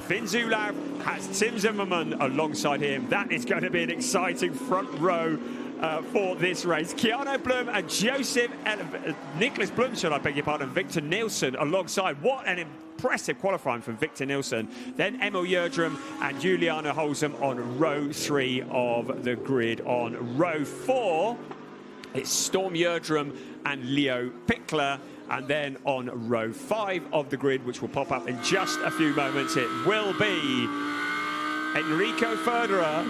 Finn Zulaf has Tim Zimmerman alongside him. That is going to be an exciting front row for this race. Keanu Blum and Nicholas Blum, should I beg your pardon, Victor Nielsen alongside. What an impressive qualifying from Victor Nielsen. Then Emil Jerdrum and Juliana Holzem on row 3 of the grid. On row 4, it's Storm Jerdrum and Leo Pickler. And then on row 5 of the grid, which will pop up in just a few moments, it will be Enrico Ferderer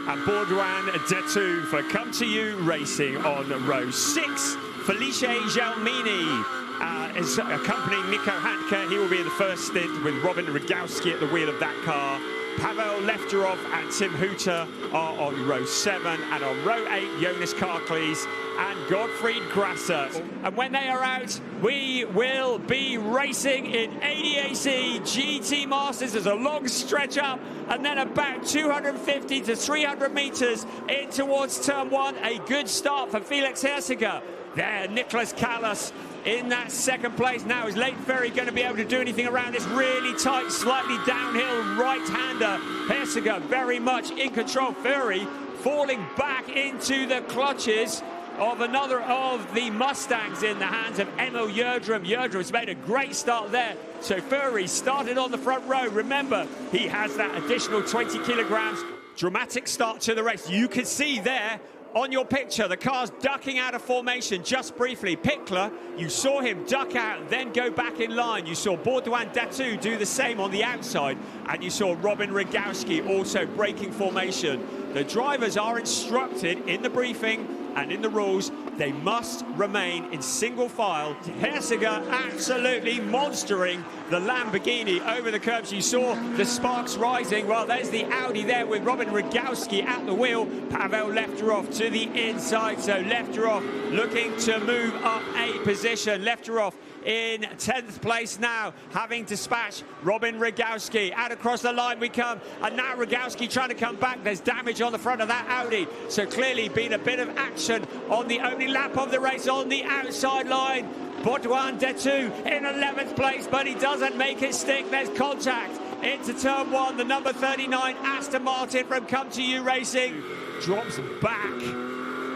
and Baudouin Detoun for Come To You Racing. On row 6, Felice Gelmini is accompanying Nico Handke. He will be in the first stint with Robin Rogowski at the wheel of that car. Pavel Lefterov and Tim Hooter are on row 7, and on row 8, Jonas Karklees and Gottfried Grasser. And when they are out, we will be racing in ADAC GT Masters. There's a long stretch up, and then about 250 to 300 meters in towards turn 1. A good start for Felix Hirsiger. There, Nicholas Callas in that second place. Now, is Leighton Ferry going to be able to do anything around this really tight, slightly downhill right-hander? Hirsiger very much in control. Ferry falling back into the clutches of another of the Mustangs in the hands of Emil Jerdrum. Jerdrum's made a great start there. So Ferry started on the front row. Remember, he has that additional 20 kilograms. Dramatic start to the race. You can see there on your picture, the car's ducking out of formation just briefly. Pickler, you saw him duck out, then go back in line. You saw Baudouin Detoun do the same on the outside, and you saw Robin Rogowski also breaking formation. The drivers are instructed in the briefing and in the rules, they must remain in single file. Hirsiger absolutely monstering the Lamborghini over the curbs. You saw the sparks rising. Well, there's the Audi there with Robin Rogowski at the wheel. Pavel Lefterov to the inside. So Lefterov looking to move up a position. Lefterov in 10th place now, having dispatched Robin Rogowski. Out across the line we come, and now Rogowski trying to come back. There's damage on the front of that Audi, so clearly been a bit of action on the opening lap of the race on the outside line. Baudouin Detoun in 11th place, but he doesn't make it stick. There's contact into turn 1. The number 39 Aston Martin from Come To You Racing drops back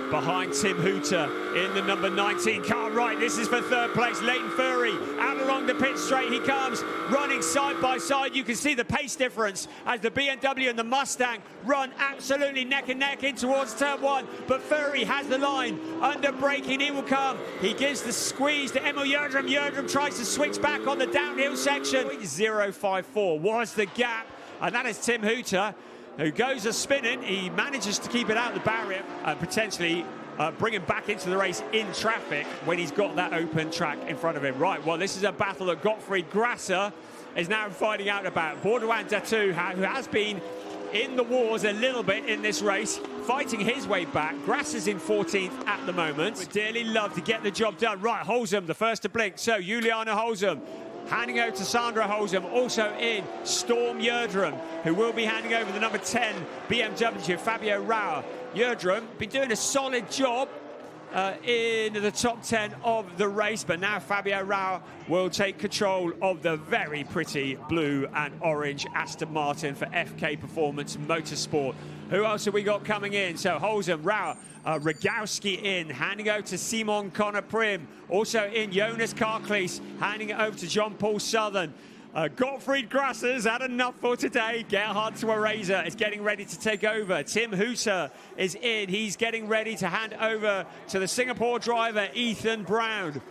behind Tim Hooter in the number 19 car. Right, this is for 3rd place. Leighton Ferry out along the pit straight. He comes running side by side. You can see the pace difference as the BMW and the Mustang run absolutely neck and neck in towards turn 1. But Ferry has the line. Under braking, he will come. He gives the squeeze to Emil Jerdrum. Jerdrum tries to switch back on the downhill section. 0.54 was the gap, and that is Tim Hooter, who goes a spinning. He manages to keep it out of the barrier and potentially bring him back into the race in traffic when he's got that open track in front of him. Right, well, this is a battle that Gottfried Grasser is now finding out about. Baudouin Detoun, who has been in the wars a little bit in this race, fighting his way back. Grasser's in 14th at the moment. Would dearly love to get the job done. Right, Holzem, the first to blink. So, Juliana Holzem handing over to Sandra Holzem, also in Storm Jerdrum, who will be handing over the number 10 BMW, Fabio Rauer. Jerdrum been doing a solid job in the top 10 of the race, but now Fabio Rauer will take control of the very pretty blue and orange Aston Martin for FK Performance Motorsport. Who else have we got coming in? So Holzem, Rauer, Rogowski in, handing over to Simon Connor Prim. Also in Jonas Karklees, handing it over to John Paul Southern. Gottfried Grasser's had enough for today. Gerhard Twereza is getting ready to take over. Tim Hooter is in. He's getting ready to hand over to the Singapore driver, Ethan Brown.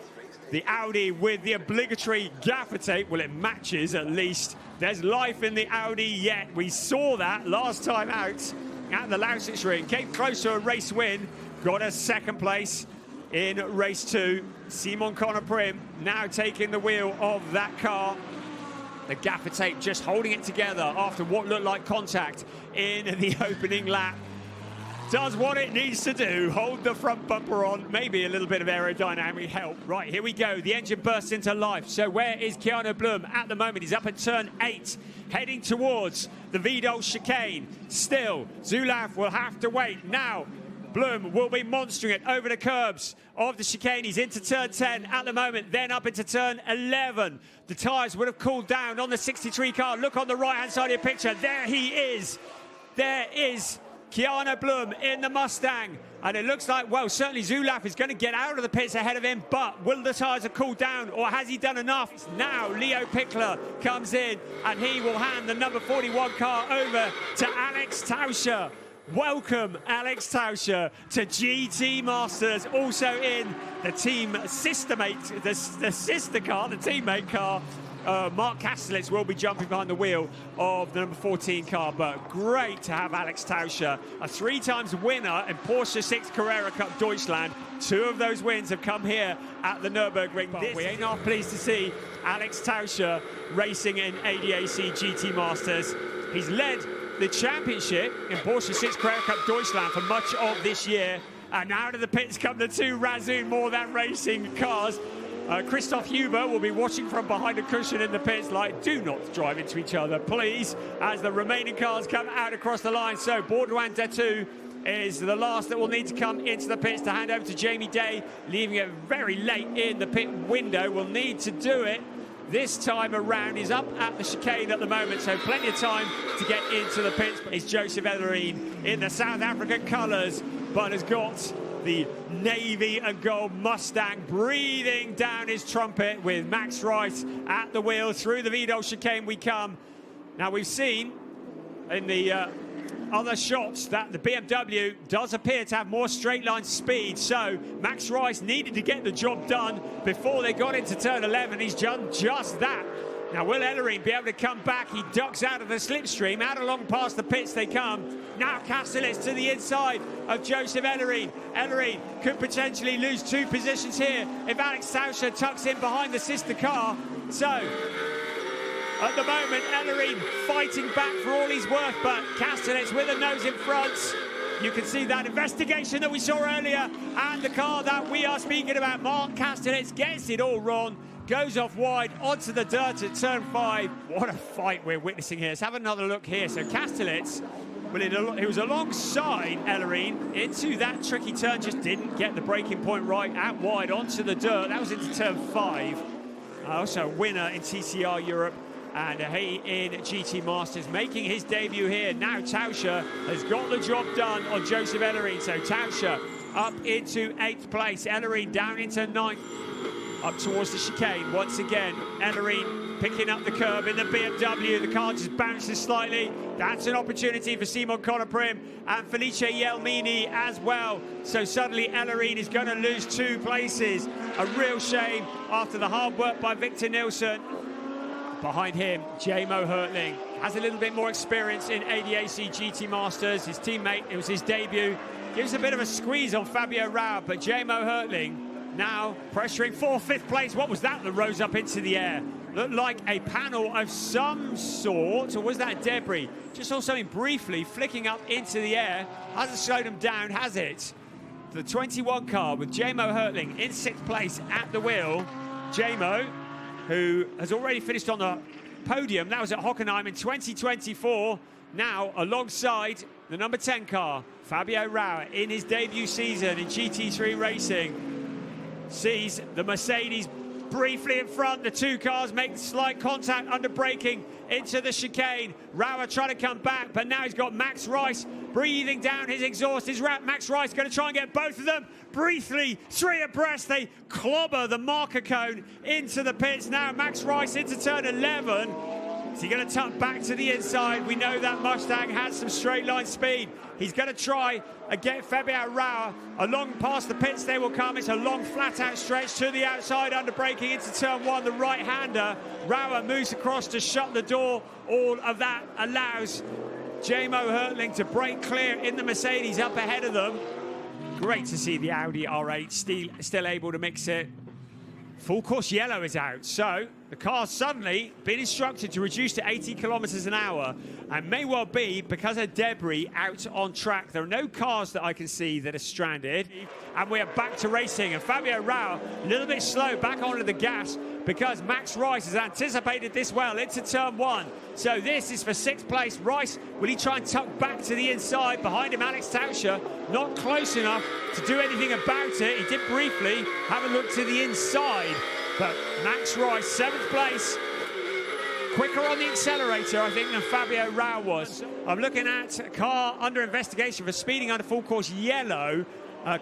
The Audi with the obligatory gaffer tape. Well, it matches at least. There's life in the Audi yet. We saw that last time out at the Lausitz Ring. Came close to a race win. Got a 2nd place in race 2. Simon Connor Prim now taking the wheel of that car. The gaffer tape just holding it together after what looked like contact in the opening lap. Does what it needs to do, hold the front bumper on, maybe a little bit of aerodynamic help. Right, here we go, the engine bursts into life. So where is Keanu Blum at the moment? He's up at turn 8, heading towards the Vidal chicane. Still, Zulaf will have to wait. Now, Blum will be monstering it over the curbs of the chicane. He's into turn 10 at the moment, then up into turn 11. The tyres would have cooled down on the 63 car. Look on the right-hand side of your picture. There he is. There is Keanu Blum in the Mustang. And it looks like, well, certainly Zulaf is going to get out of the pits ahead of him, but will the tyres have cooled down, or has he done enough? Now Leo Pickler comes in, and he will hand the number 41 car over to Alex Tauscher. Welcome, Alex Tauscher, to GT Masters. Also in the team sister mate, the sister car, the teammate car. Mark Kastelitz will be jumping behind the wheel of the number 14 car, but great to have Alex Tauscher, a 3-times winner in Porsche 6 Carrera Cup Deutschland. 2 of those wins have come here at the Nürburgring. But we ain't half pleased to see Alex Tauscher racing in ADAC GT Masters. He's led the championship in Porsche 6 Carrera Cup Deutschland for much of this year. And out of the pits come the 2 Razun More Than Racing cars. Christoph Huber will be watching from behind a cushion in the pits like, do not drive into each other, please, as the remaining cars come out across the line. So Baudouin Detu is the last that will need to come into the pits to hand over to Jamie Day, leaving it very late in the pit window. Will need to do it this time around. He's up at the chicane at the moment, so plenty of time to get into the pits. It's Joseph Ellerine in the South African colours, but has got the navy and gold Mustang breathing down his trumpet with Max Rice at the wheel. Through the Vidal chicane we come. Now we've seen in the other shots that the BMW does appear to have more straight line speed, so Max Rice needed to get the job done before they got into turn 11. He's done just that. Now will Ellerine be able to come back? He ducks out of the slipstream, out along past the pits they come. Now Kastelitz to the inside of Joseph Ellerine. Ellerine could potentially lose 2 positions here if Alex Tauscher tucks in behind the sister car. So at the moment, Ellerine fighting back for all he's worth, but Kastelitz with a nose in front. You can see that investigation that we saw earlier, and the car that we are speaking about. Mark Kastelitz gets it all wrong, goes off wide onto the dirt at turn 5. What a fight we're witnessing here. Let's have another look here. So Kastelitz, well, he was alongside Ellerine into that tricky turn, just didn't get the braking point right, out wide onto the dirt. That was into turn 5. Also a winner in TCR Europe, and he in GT Masters, making his debut here. Now Tauscher has got the job done on Joseph Ellerine. So Tauscher up into 8th place, Ellerine down into 9th, up towards the chicane once again. Ellerine picking up the curb in the BMW. The car just bounces slightly. That's an opportunity for Simon Colaprim and Felice Yelmini as well. So suddenly Ellerine is going to lose 2 places. A real shame after the hard work by Victor Nilsson. Behind him, J-Mo Hertling has a little bit more experience in ADAC GT Masters. His teammate, it was his debut, gives a bit of a squeeze on Fabio Rau, but J-Mo Hertling now pressuring for 5th place. What was that rose up into the air? Looked like a panel of some sort, or was that debris? Just saw something briefly flicking up into the air. Hasn't slowed him down, has it? The 21 car with J-Mo Hertling in 6th place at the wheel. J-Mo, who has already finished on the podium. That was at Hockenheim in 2024. Now alongside the number 10 car, Fabio Rau, in his debut season in GT3 racing. Sees the Mercedes briefly in front. The 2 cars make slight contact under braking into the chicane. Rauer trying to come back, but now he's got Max Rice breathing down his exhaust. Is Max Rice going to try and get both of them? Briefly, 3 abreast, they clobber the marker cone into the pits. Now Max Rice into turn 11. Is he going to tuck back to the inside? We know that Mustang has some straight line speed. He's going to try and get Fabio Rauer along past the pits. They will come. It's a long flat out stretch to the outside under braking into turn 1. The right hander. Rauer moves across to shut the door. All of that allows J-Mo Hertling to break clear in the Mercedes up ahead of them. Great to see the Audi R8 still able to mix it. Full course yellow is out, so The car's suddenly been instructed to reduce to 80 kilometers an hour, and may well be because of debris out on track. There are no cars that I can see that are stranded, and we are back to racing. And Fabio Rao, a little bit slow, back onto the gas because Max Rice has anticipated this well into turn one. So this is for 6th place. Rice, will he try and tuck back to the inside? Behind him, Alex Tauscher, not close enough to do anything about it. He did briefly have a look to the inside. But Max Rice, 7th place, quicker on the accelerator, I think, than Fabio Rao was. I'm looking at a car under investigation for speeding under full course yellow.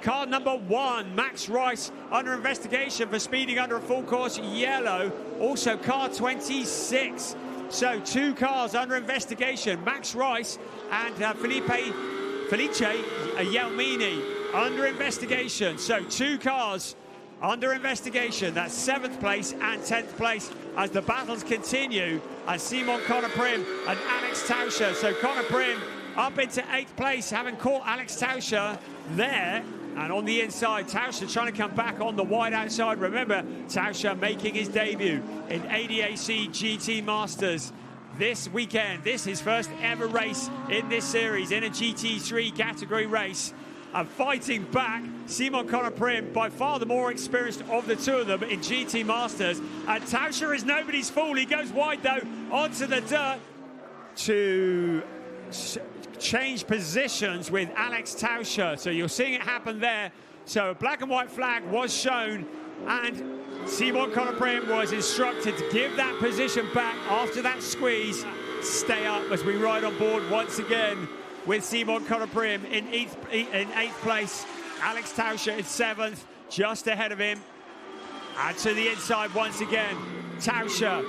Car number 1, Max Rice, under investigation for speeding under a full course yellow. Also car 26. So 2 cars under investigation, Max Rice and Felice Yelmini under investigation. So 2 cars under investigation. That's 7th place and 10th place as the battles continue, as Simon Conor Prim and Alex Tauscher. So Conor Prim up into 8th place, having caught Alex Tauscher there. And on the inside, Tauscher trying to come back on the wide outside. Remember, Tauscher making his debut in ADAC GT Masters this weekend. This is his first ever race in this series, in a GT3 category race. And fighting back, Simon Conor Prim, by far the more experienced of the 2 of them in GT Masters. And Tauscher is nobody's fool. He goes wide, though, onto the dirt to change positions with Alex Tauscher. So you're seeing it happen there. So a black and white flag was shown, and Simon Conor Prim was instructed to give that position back after that squeeze. Stay up as we ride on board once again with Simon Conor Prim in 8th place. Alex Tauscher in 7th, just ahead of him. And to the inside once again, Tauscher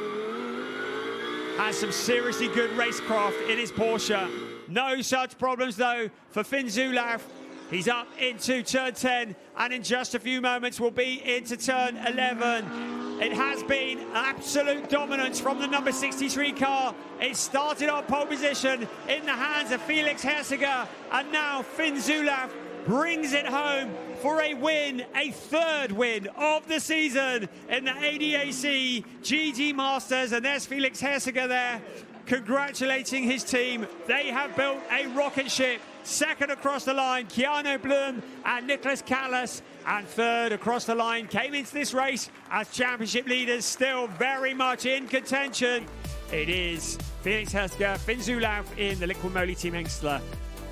has some seriously good racecraft in his Porsche. No such problems though for Finn Zulaf. He's up into turn 10, and in just a few moments will be into turn 11. It has been absolute dominance from the number 63 car. It started on pole position in the hands of Felix Hirsiger, and now Finn Zulaf brings it home for a win, a 3rd win of the season in the ADAC GT Masters. And there's Felix Hirsiger there, congratulating his team. They have built a rocket ship. 2nd across the line, Keanu Blum and Nicholas Callas. And 3rd across the line came into this race as championship leaders, still very much in contention. It is Felix Hirsiger, Finn Zulauf in the Liqui Moly Team Engstler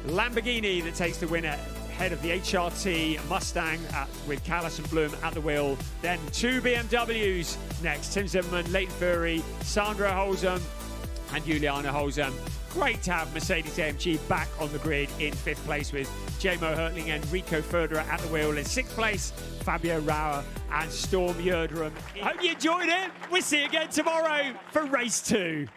Lamborghini that takes the winner, ahead of the HRT Mustang with Callas and Blum at the wheel. Then 2 BMWs next, Tim Zimmerman, Leighton Fury, Sandra Holzem and Juliana Holzem. Great to have Mercedes-AMG back on the grid in 5th place with J-Mo Hertling and Rico Federer at the wheel. In 6th place, Fabio Rauer and Storm Yerderum. Hope you enjoyed it. We'll see you again tomorrow for race 2.